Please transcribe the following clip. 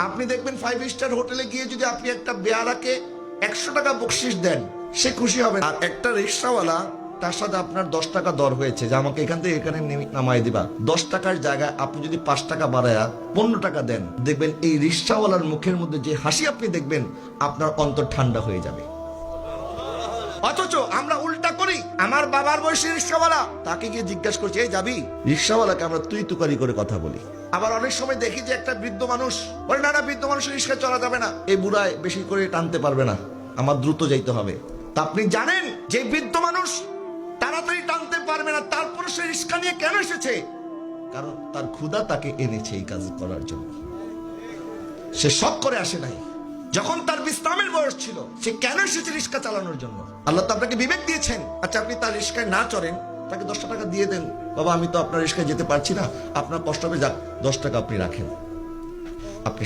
আপনি দেখবেন 5 স্টার হোটেলে গিয়ে যদি আপনি একটা বেয়ারাকে 100 টাকা বকশিশ দেন, সে খুশি হবে। আর একটা রিক্সাওয়ালা, তার সাথে আপনার 10 টাকা দর হয়েছে যে আমাকে এখান থেকে এখানে নামাই দিবা, 10 টাকার জায়গায় আপনি যদি 5 টাকা বাড়ায়া 15 টাকা দেন, দেখবেন এই রিক্সাওয়ালার মুখের মধ্যে যে হাসি আপনি দেখবেন, আপনার অন্তর ঠান্ডা হয়ে যাবে। অথচ আমরা উল্টা করি। আমার বাবার বয়সী রিক্সাওয়ালা, তাকে গিয়ে জিজ্ঞাসা করছি, এই যাবি? রিক্সাওয়ালাকে আমরা তুই তুকারি করে কথা বলি। আবার অনেক সময় দেখি যে একটা বৃদ্ধ মানুষ বলে, না না, বৃদ্ধ মানুষের রিক্সা চলা যাবে না, এই বুড়ায় বেশি করে টানতে পারবে না, আমার দ্রুত যাইতে হবে। তা আপনি জানেন যে বৃদ্ধ মানুষ তাড়াতাড়ি টানতে পারবে না, তারপর সে রিক্সা নিয়ে কেন এসেছে? কারণ তার ক্ষুধা তাকে এনেছে এই কাজ করার জন্য। সে শখ করে আসে নাই। যখন তার বিশ্রামের বয়স ছিল, সে কেন এসেছে রিক্সা চালানোর জন্য? আল্লাহ তো আপনাকে বিবেক দিয়েছেন। আচ্ছা, আপনি তার রিক্সায় না চড়েন, তাকে 10 টাকা দিয়ে দেন, বাবা আমি তো আপনার রিক্সায় যেতে পারছি না, আপনার কষ্ট হবে, যাক 10 টাকা আপনি রাখেন। আপনি